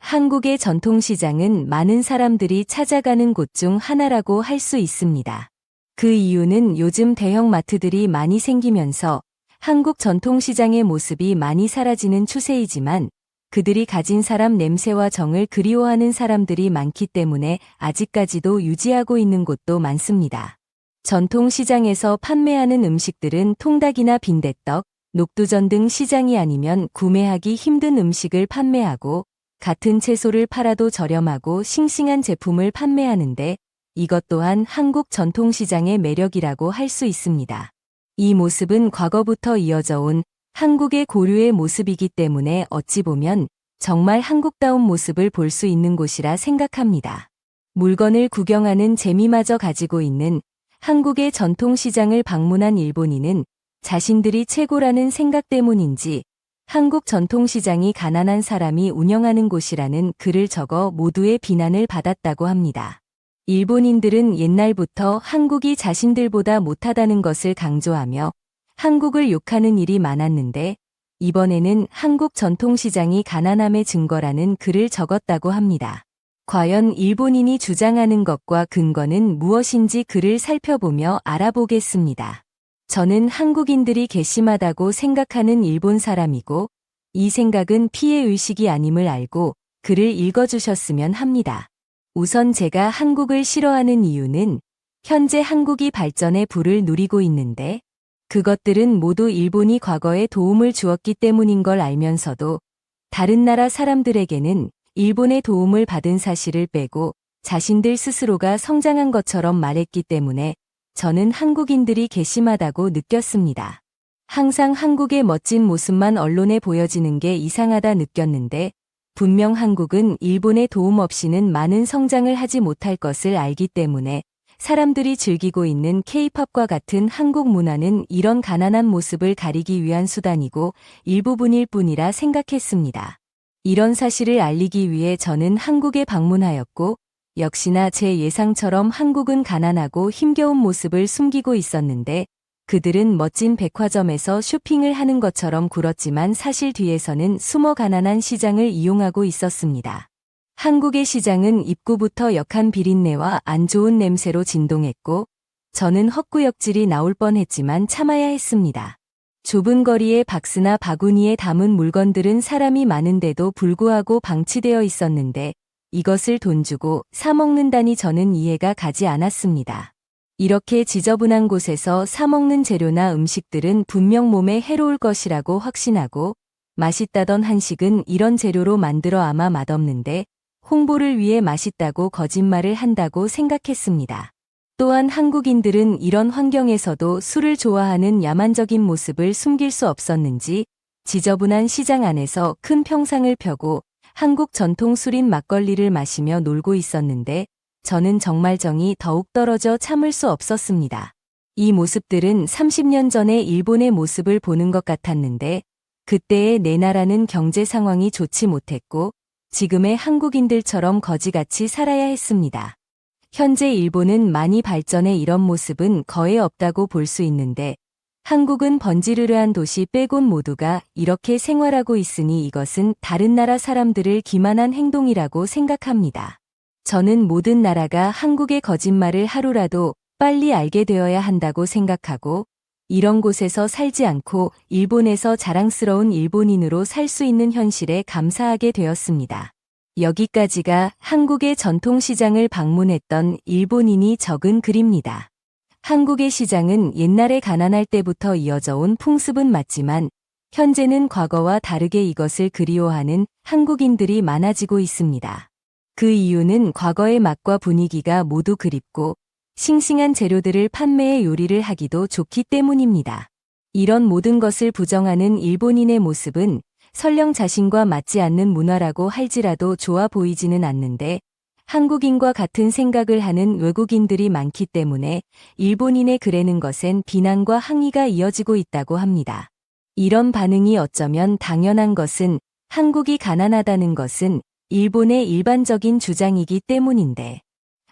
한국의 전통시장은 많은 사람들이 찾아가는 곳 중 하나라고 할 수 있습니다. 그 이유는 요즘 대형 마트들이 많이 생기면서 한국 전통시장의 모습이 많이 사라지는 추세이지만 그들이 가진 사람 냄새와 정을 그리워하는 사람들이 많기 때문에 아직까지도 유지하고 있는 곳도 많습니다. 전통시장에서 판매하는 음식들은 통닭이나 빈대떡, 녹두전 등 시장이 아니면 구매하기 힘든 음식을 판매하고 같은 채소를 팔아도 저렴하고 싱싱한 제품을 판매하는데 이것 또한 한국 전통시장의 매력이라고 할 수 있습니다. 이 모습은 과거부터 이어져 온 한국의 고유의 모습이기 때문에 어찌 보면 정말 한국다운 모습을 볼 수 있는 곳이라 생각합니다. 물건을 구경하는 재미마저 가지고 있는 한국의 전통시장을 방문한 일본인은 자신들이 최고라는 생각 때문인지 한국 전통시장이 가난한 사람이 운영하는 곳이라는 글을 적어 모두의 비난을 받았다고 합니다. 일본인들은 옛날부터 한국이 자신들보다 못하다는 것을 강조하며 한국을 욕하는 일이 많았는데 이번에는 한국 전통시장이 가난함의 증거라는 글을 적었다고 합니다. 과연 일본인이 주장하는 것과 근거는 무엇인지 글을 살펴보며 알아보겠습니다. 저는 한국인들이 괘씸하다고 생각하는 일본 사람이고 이 생각은 피해의식이 아님을 알고 글을 읽어주셨으면 합니다. 우선 제가 한국을 싫어하는 이유는 현재 한국이 발전의 불을 누리고 있는데 그것들은 모두 일본이 과거에 도움을 주었기 때문인 걸 알면서도 다른 나라 사람들에게는 일본의 도움을 받은 사실을 빼고 자신들 스스로가 성장한 것처럼 말했기 때문에 저는 한국인들이 괘씸하다고 느꼈습니다. 항상 한국의 멋진 모습만 언론에 보여지는 게 이상하다 느꼈는데 분명 한국은 일본의 도움 없이는 많은 성장을 하지 못할 것을 알기 때문에 사람들이 즐기고 있는 K-팝과 같은 한국 문화는 이런 가난한 모습을 가리기 위한 수단이고 일부분일 뿐이라 생각했습니다. 이런 사실을 알리기 위해 저는 한국에 방문하였고 역시나 제 예상처럼 한국은 가난하고 힘겨운 모습을 숨기고 있었는데 그들은 멋진 백화점에서 쇼핑을 하는 것처럼 굴었지만 사실 뒤에서는 숨어 가난한 시장을 이용하고 있었습니다. 한국의 시장은 입구부터 역한 비린내와 안 좋은 냄새로 진동했고 저는 헛구역질이 나올 뻔했지만 참아야 했습니다. 좁은 거리에 박스나 바구니에 담은 물건들은 사람이 많은데도 불구하고 방치되어 있었는데 이것을 돈 주고 사 먹는다니 저는 이해가 가지 않았습니다. 이렇게 지저분한 곳에서 사 먹는 재료나 음식들은 분명 몸에 해로울 것이라고 확신하고 맛있다던 한식은 이런 재료로 만들어 아마 맛없는데 홍보를 위해 맛있다고 거짓말을 한다고 생각했습니다. 또한 한국인들은 이런 환경에서도 술을 좋아하는 야만적인 모습을 숨길 수 없었는지 지저분한 시장 안에서 큰 평상을 펴고 한국 전통 술인 막걸리를 마시며 놀고 있었는데 저는 정말 정이 더욱 떨어져 참을 수 없었습니다. 이 모습들은 30년 전의 일본의 모습을 보는 것 같았는데 그때의 내 나라는 경제 상황이 좋지 못했고 지금의 한국인들처럼 거지같이 살아야 했습니다. 현재 일본은 많이 발전해 이런 모습은 거의 없다고 볼 수 있는데 한국은 번지르르한 도시 빼곤 모두가 이렇게 생활하고 있으니 이것은 다른 나라 사람들을 기만한 행동이라고 생각합니다. 저는 모든 나라가 한국의 거짓말을 하루라도 빨리 알게 되어야 한다고 생각하고 이런 곳에서 살지 않고 일본에서 자랑스러운 일본인으로 살 수 있는 현실에 감사하게 되었습니다. 여기까지가 한국의 전통시장을 방문했던 일본인이 적은 글입니다. 한국의 시장은 옛날에 가난할 때부터 이어져 온 풍습은 맞지만 현재는 과거와 다르게 이것을 그리워하는 한국인들이 많아지고 있습니다. 그 이유는 과거의 맛과 분위기가 모두 그립고 싱싱한 재료들을 판매해 요리를 하기도 좋기 때문입니다. 이런 모든 것을 부정하는 일본인의 모습은 설령 자신과 맞지 않는 문화라고 할지라도 좋아 보이지는 않는데 한국인과 같은 생각을 하는 외국인들이 많기 때문에 일본인의 글에는 것엔 비난과 항의가 이어지고 있다고 합니다. 이런 반응이 어쩌면 당연한 것은 한국이 가난하다는 것은 일본의 일반적인 주장이기 때문인데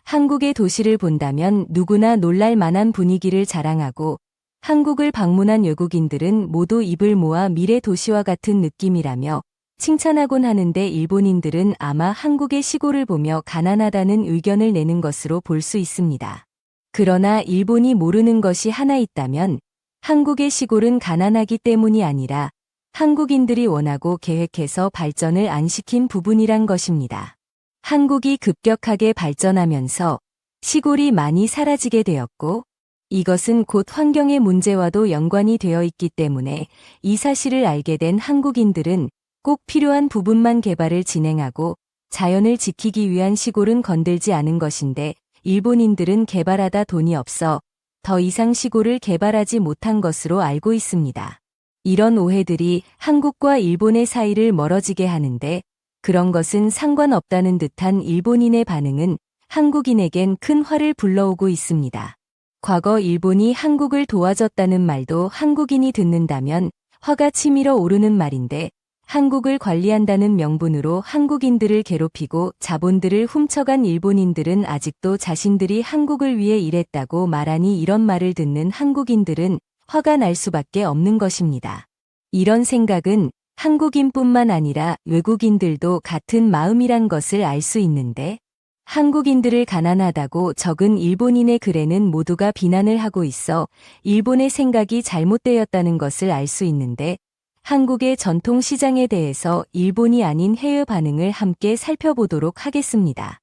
한국의 도시를 본다면 누구나 놀랄 만한 분위기를 자랑하고 한국을 방문한 외국인들은 모두 입을 모아 미래 도시와 같은 느낌이라며 칭찬하곤 하는데 일본인들은 아마 한국의 시골을 보며 가난하다는 의견을 내는 것으로 볼 수 있습니다. 그러나 일본이 모르는 것이 하나 있다면 한국의 시골은 가난하기 때문이 아니라 한국인들이 원하고 계획해서 발전을 안 시킨 부분이란 것입니다. 한국이 급격하게 발전하면서 시골이 많이 사라지게 되었고 이것은 곧 환경의 문제와도 연관이 되어 있기 때문에 이 사실을 알게 된 한국인들은 꼭 필요한 부분만 개발을 진행하고 자연을 지키기 위한 시골은 건들지 않은 것인데 일본인들은 개발하다 돈이 없어 더 이상 시골을 개발하지 못한 것으로 알고 있습니다. 이런 오해들이 한국과 일본의 사이를 멀어지게 하는데 그런 것은 상관없다는 듯한 일본인의 반응은 한국인에겐 큰 화를 불러오고 있습니다. 과거 일본이 한국을 도와줬다는 말도 한국인이 듣는다면 화가 치밀어 오르는 말인데 한국을 관리한다는 명분으로 한국인들을 괴롭히고 자본들을 훔쳐간 일본인들은 아직도 자신들이 한국을 위해 일했다고 말하니 이런 말을 듣는 한국인들은 화가 날 수밖에 없는 것입니다. 이런 생각은 한국인뿐만 아니라 외국인들도 같은 마음이란 것을 알 수 있는데 한국인들을 가난하다고 적은 일본인의 글에는 모두가 비난을 하고 있어 일본의 생각이 잘못되었다는 것을 알 수 있는데 한국의 전통 시장에 대해서 일본이 아닌 해외 반응을 함께 살펴보도록 하겠습니다.